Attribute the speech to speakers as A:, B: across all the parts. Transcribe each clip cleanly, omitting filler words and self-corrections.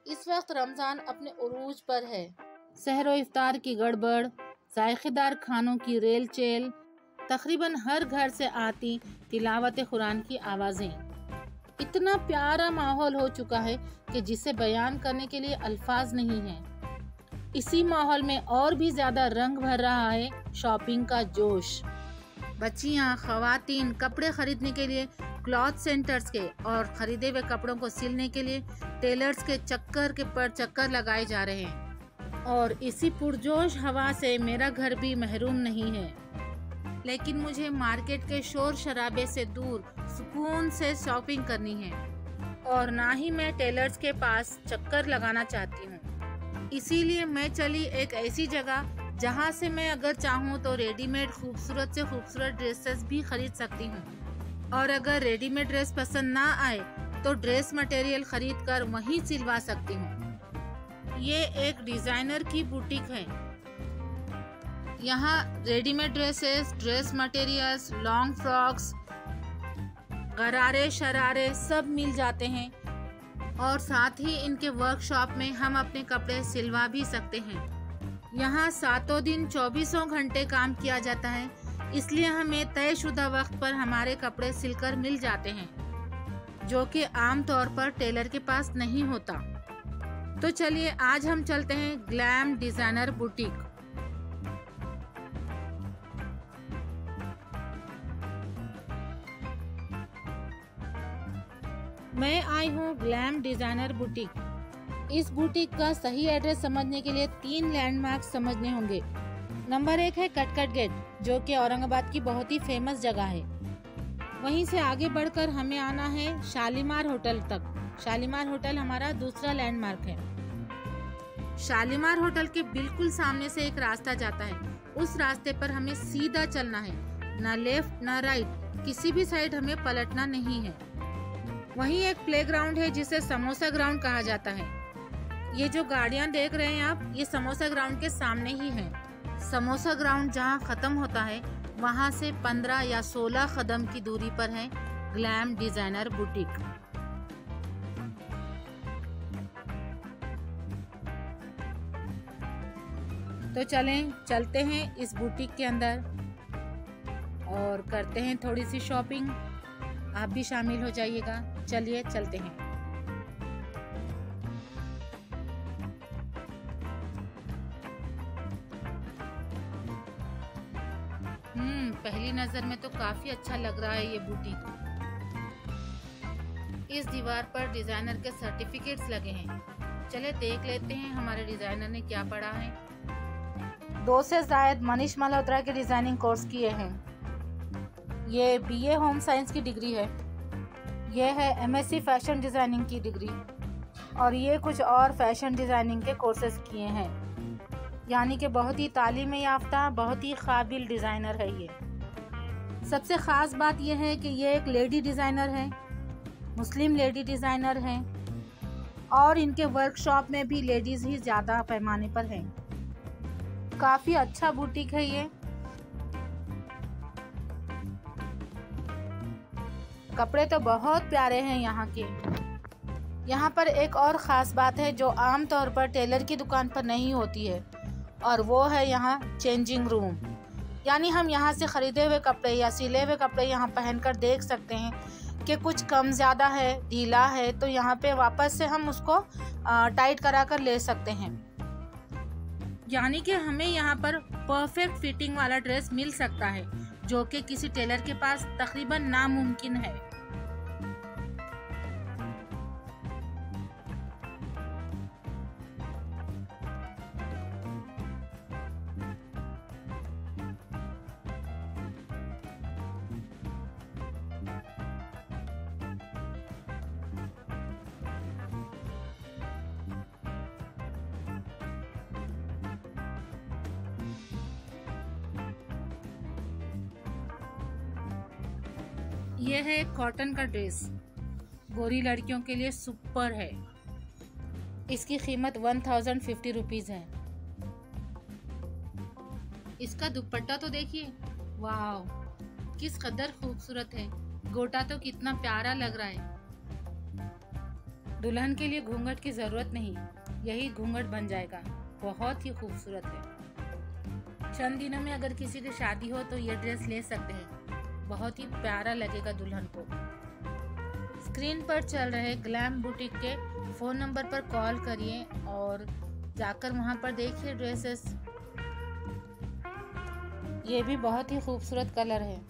A: इस वक्त रमज़ान अपने उरूज पर है। सहरो इफ्तार की गड़बड़, जायकेदार खानों की रेल चेल, तकरीबन हर घर से आती तिलावत कुरान की आवाज़ें। इतना प्यारा माहौल हो चुका है कि जिसे बयान करने के लिए अल्फाज नहीं हैं। इसी माहौल में और भी ज़्यादा रंग भर रहा है शॉपिंग का जोश। बच्चियाँ, ख़वातीन कपड़े खरीदने के लिए क्लॉथ सेंटर्स के और ख़रीदे हुए कपड़ों को सिलने के लिए टेलर्स के चक्कर के पर चक्कर लगाए जा रहे हैं। और इसी पुरजोश हवा से मेरा घर भी महरूम नहीं है। लेकिन मुझे मार्केट के शोर शराबे से दूर सुकून से शॉपिंग करनी है और ना ही मैं टेलर्स के पास चक्कर लगाना चाहती हूँ। इसीलिए मैं चली एक ऐसी जगह जहाँ से मैं अगर चाहूँ तो रेडीमेड खूबसूरत से खूबसूरत ड्रेसेस भी खरीद सकती हूँ, और अगर रेडीमेड ड्रेस पसंद ना आए तो ड्रेस मटेरियल खरीद कर वहीं सिलवा सकती हूँ। ये एक डिज़ाइनर की बुटीक है। यहाँ readymade dresses, dress materials, long frocks, गरारे शरारे सब मिल जाते हैं, और साथ ही इनके वर्कशॉप में हम अपने कपड़े सिलवा भी सकते हैं। यहाँ सातों दिन 24 घंटे काम किया जाता है, इसलिए हमें तयशुदा वक्त पर हमारे कपड़े सिलकर मिल जाते हैं, जो कि आम तौर पर टेलर के पास नहीं होता। तो चलिए आज हम चलते हैं ग्लैम डिज़ाइनर बुटीक। मैं आई हूँ ग्लैम डिज़ाइनर बुटीक। इस बुटीक का सही एड्रेस समझने के लिए 3 लैंडमार्क समझने होंगे। नंबर 1 है कटकट गेट, जो कि औरंगाबाद की बहुत ही फेमस जगह है। वहीं से आगे बढ़कर हमें आना है शालीमार होटल तक। शालीमार होटल हमारा दूसरा लैंडमार्क है। शालीमार होटल के बिल्कुल सामने से एक रास्ता जाता है। उस रास्ते पर हमें सीधा चलना है, ना लेफ्ट ना राइट, किसी भी साइड हमें पलटना नहीं है। वहीं एक प्लेग्राउंड है जिसे समोसा ग्राउंड कहा जाता है। ये जो गाड़ियां देख रहे हैं आप, ये समोसा ग्राउंड के सामने ही है। समोसा ग्राउंड जहां खत्म होता है वहां से 15 या 16 कदम की दूरी पर है ग्लैम डिज़ाइनर बुटीक। तो चलते हैं इस बुटीक के अंदर और करते हैं थोड़ी सी शॉपिंग। आप भी शामिल हो जाइएगा। चलिए चलते हैं। पहली नज़र में तो काफ़ी अच्छा लग रहा है ये बुटीक। इस दीवार पर डिज़ाइनर के सर्टिफिकेट्स लगे हैं। चले देख लेते हैं हमारे डिज़ाइनर ने क्या पढ़ा है। 2 से ज़ायद मनीष मल्होत्रा के डिज़ाइनिंग कोर्स किए हैं। ये BA होम साइंस की डिग्री है। ये है MSc फैशन डिज़ाइनिंग की डिग्री, और ये कुछ और फैशन डिज़ाइनिंग के कोर्सेज किए हैं। यानी कि बहुत ही तालीम याफ्ता, बहुत ही काबिल डिज़ाइनर है ये। सबसे ख़ास बात यह है कि ये एक लेडी डिज़ाइनर है, मुस्लिम लेडी डिज़ाइनर हैं, और इनके वर्कशॉप में भी लेडीज़ ही ज़्यादा पैमाने पर हैं। काफ़ी अच्छा बुटीक है ये। कपड़े तो बहुत प्यारे हैं यहाँ के। यहाँ पर एक और ख़ास बात है जो आम तौर पर टेलर की दुकान पर नहीं होती है, और वो है यहाँ चेंजिंग रूम। यानी हम यहाँ से ख़रीदे हुए कपड़े या सिले हुए कपड़े यहाँ पहनकर देख सकते हैं कि कुछ कम ज़्यादा है, ढीला है, तो यहाँ पे वापस से हम उसको टाइट करा कर ले सकते हैं। यानी कि हमें यहाँ पर परफेक्ट फिटिंग वाला ड्रेस मिल सकता है, जो कि किसी टेलर के पास तकरीबन नामुमकिन है। यह है कॉटन का ड्रेस, गोरी लड़कियों के लिए सुपर है। इसकी कीमत 1050 रुपीज़ है। इसका दुपट्टा तो देखिए, वाह किस कदर खूबसूरत है। गोटा तो कितना प्यारा लग रहा है। दुल्हन के लिए घूंघट की जरूरत नहीं, यही घूंघट बन जाएगा। बहुत ही खूबसूरत है। चंद दिनों में अगर किसी की शादी हो तो ये ड्रेस ले सकते हैं, बहुत ही प्यारा लगेगा दुल्हन को। स्क्रीन पर चल रहे ग्लैम बुटीक के फ़ोन नंबर पर कॉल करिए और जाकर वहां पर देखिए ड्रेसेस। ये भी बहुत ही खूबसूरत कलर है,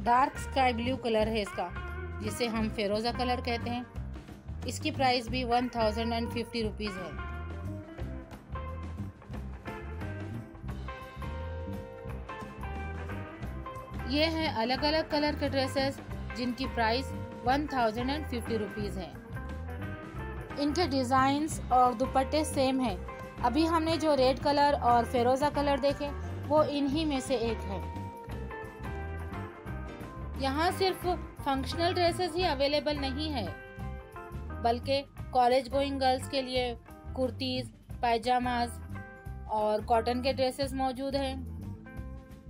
A: डार्क स्काई ब्लू कलर है इसका, जिसे हम फेरोज़ा कलर कहते हैं। इसकी प्राइस भी 1050 रुपीज़ है। ये हैं अलग अलग कलर के ड्रेसेस जिनकी प्राइस 1050 रुपीज़ है। इनके डिज़ाइंस और दुपट्टे सेम हैं। अभी हमने जो रेड कलर और फेरोज़ा कलर देखे वो इन्हीं में से एक है। यहाँ सिर्फ फंक्शनल ड्रेसेस ही अवेलेबल नहीं है, बल्कि कॉलेज गोइंग गर्ल्स के लिए कुर्तीज़, पायजामाज और कॉटन के ड्रेसेस मौजूद हैं,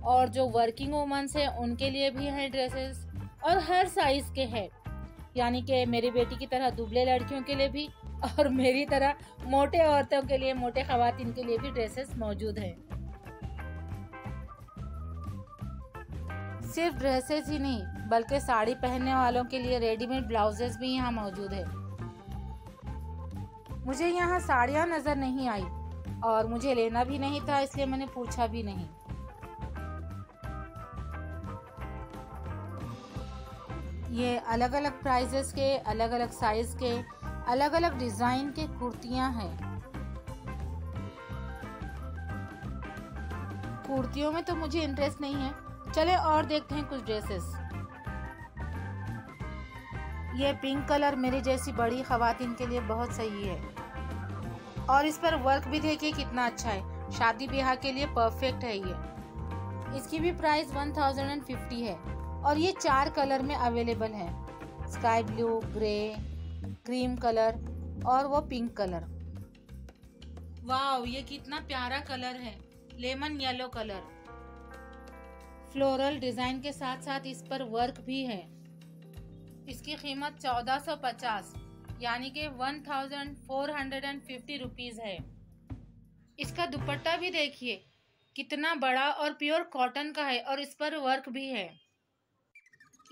A: और जो वर्किंग वुमेन्स हैं उनके लिए भी हैं ड्रेसेस, और हर साइज़ के हैं। यानी कि मेरी बेटी की तरह दुबले लड़कियों के लिए भी और मेरी तरह मोटे औरतों के लिए, मोटे खवातीन के लिए भी ड्रेसेस मौजूद हैं। सिर्फ ड्रेसेस ही नहीं बल्कि साड़ी पहनने वालों के लिए रेडीमेड ब्लाउजेस भी यहाँ मौजूद है। मुझे यहाँ साड़ियाँ नज़र नहीं आई और मुझे लेना भी नहीं था, इसलिए मैंने पूछा भी नहीं। ये अलग अलग प्राइजेस के, अलग अलग साइज के, अलग अलग डिज़ाइन के कुर्तियाँ हैं। कुर्तियों में तो मुझे इंटरेस्ट नहीं है, चले और देखते हैं कुछ ड्रेसेस। ये पिंक कलर मेरी जैसी बड़ी खवातीन के लिए बहुत सही है, और इस पर वर्क भी देखिए कितना अच्छा है। शादी ब्याह के लिए परफेक्ट है ये। इसकी भी प्राइस 1050 है और ये 4 कलर में अवेलेबल है, sky blue, grey, cream colour और वो पिंक कलर। वाव, ये कितना प्यारा कलर है, lemon yellow colour. Floral design के साथ साथ इस पर वर्क भी है। इसकी कीमत 1450 यानी कि 1450 रुपीज़ है। इसका दुपट्टा भी देखिए कितना बड़ा और प्योर कॉटन का है, और इस पर वर्क भी है।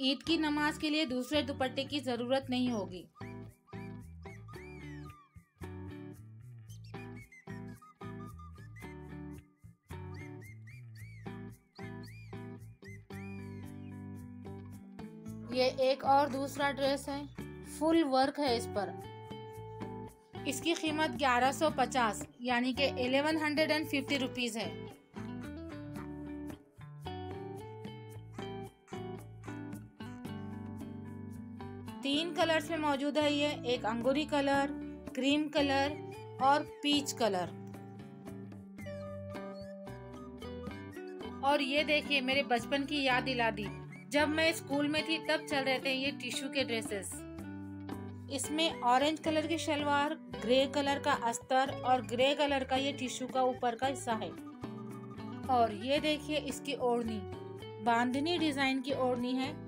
A: ईद की नमाज के लिए दूसरे दुपट्टे की जरूरत नहीं होगी। ये एक और दूसरा ड्रेस है, फुल वर्क है इस पर। इसकी कीमत 1150 यानी कि 1150 रुपीज़ है। तीन कलर्स में मौजूद है ये, एक अंगूरी कलर, क्रीम कलर और पीच कलर। और ये देखिए मेरे बचपन की याद दिला दी, जब मैं स्कूल में थी तब चल रहे थे ये टिश्यू के ड्रेसेस। इसमें ऑरेंज कलर की शलवार, ग्रे कलर का अस्तर और ग्रे कलर का ये टिश्यू का ऊपर का हिस्सा है। और ये देखिए इसकी ओढ़नी, बांधनी डिजाइन की ओढ़नी है,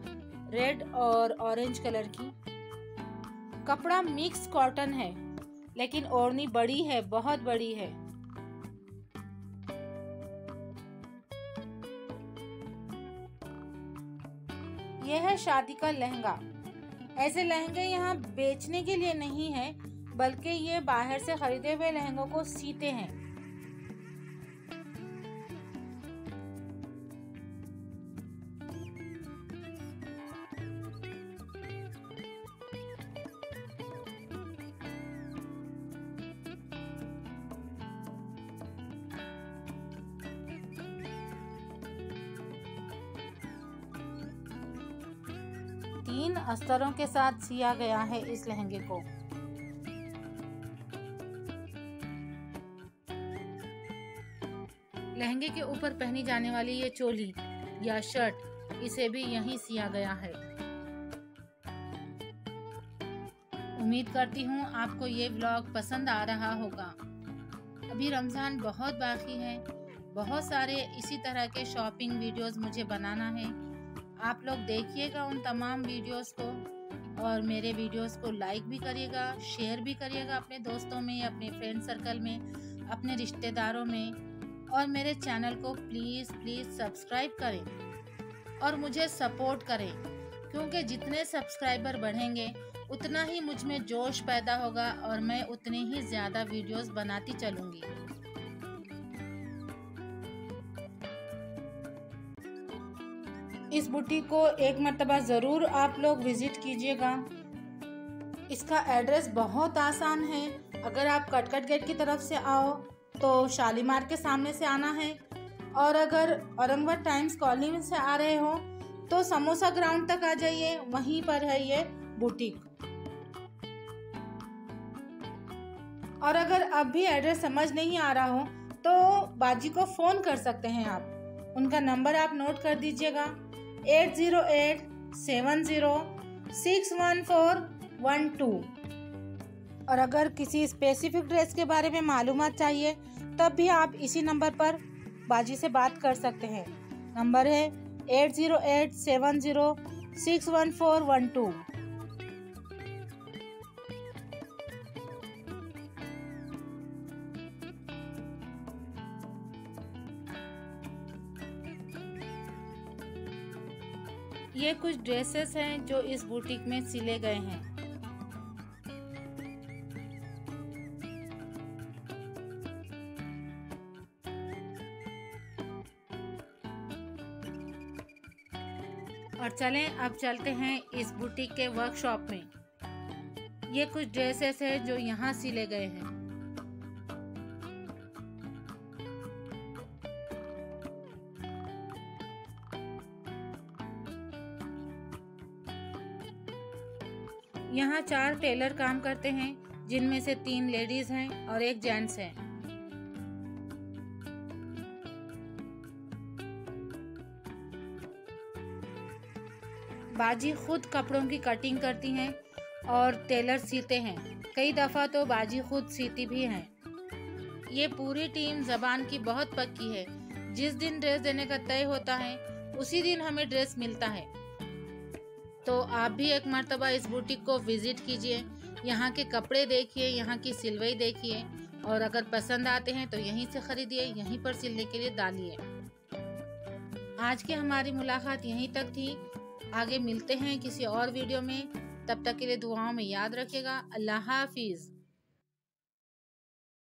A: रेड और ऑरेंज कलर की। कपड़ा मिक्स कॉटन है, लेकिन ओढ़नी बड़ी है, बहुत बड़ी है। यह है शादी का लहंगा। ऐसे लहंगे यहाँ बेचने के लिए नहीं है, बल्कि ये बाहर से खरीदे हुए लहंगों को सीते हैं। तीन अस्तरों के साथ सिया गया है इस लहंगे को। लहंगे के ऊपर पहनी जाने वाली ये चोली या शर्ट, इसे भी यहीं सिया गया है। उम्मीद करती हूँ आपको ये व्लॉग पसंद आ रहा होगा। अभी रमज़ान बहुत बाकी है, बहुत सारे इसी तरह के शॉपिंग वीडियोस मुझे बनाना है। आप लोग देखिएगा उन तमाम वीडियोस को और मेरे वीडियोस को लाइक भी करिएगा, शेयर भी करिएगा अपने दोस्तों में, अपने फ्रेंड सर्कल में, अपने रिश्तेदारों में। और मेरे चैनल को प्लीज़ सब्सक्राइब करें और मुझे सपोर्ट करें, क्योंकि जितने सब्सक्राइबर बढ़ेंगे उतना ही मुझ में जोश पैदा होगा और मैं उतनी ही ज़्यादा वीडियोस बनाती चलूँगी। इस बुटीक को एक मर्तबा ज़रूर आप लोग विज़िट कीजिएगा। इसका एड्रेस बहुत आसान है। अगर आप कटकट गेट की तरफ से आओ तो शालीमार के सामने से आना है, और अगर औरंगाबाद टाइम्स कॉलोनी से आ रहे हो तो समोसा ग्राउंड तक आ जाइए, वहीं पर है ये बुटीक। और अगर अब भी एड्रेस समझ नहीं आ रहा हो तो बाजी को फ़ोन कर सकते हैं आप। उनका नंबर आप नोट कर दीजिएगा, 8087061412। और अगर किसी स्पेसिफिक ड्रेस के बारे में मालूमात चाहिए तब भी आप इसी नंबर पर बाजी से बात कर सकते हैं। नंबर है 8087061412। ये कुछ ड्रेसेस हैं जो इस बुटीक में सिले गए हैं। और चलें अब चलते हैं इस बुटीक के वर्कशॉप में। ये कुछ ड्रेसेस हैं जो यहाँ सिले गए हैं। यहाँ 4 टेलर काम करते हैं, जिनमें से 3 लेडीज हैं और 1 जेंट्स है। बाजी खुद कपड़ों की कटिंग करती हैं और टेलर सीते हैं। कई दफ़ा तो बाजी खुद सीती भी हैं। ये पूरी टीम ज़बान की बहुत पक्की है। जिस दिन ड्रेस देने का तय होता है उसी दिन हमें ड्रेस मिलता है। तो आप भी एक मर्तबा इस बुटीक को विज़िट कीजिए, यहाँ के कपड़े देखिए, यहाँ की सिलवई देखिए, और अगर पसंद आते हैं तो यहीं से ख़रीदिए, यहीं पर सिलने के लिए डालिए। आज की हमारी मुलाकात यहीं तक थी। आगे मिलते हैं किसी और वीडियो में। तब तक के लिए दुआओं में याद रखिएगा। अल्लाह हाफिज़।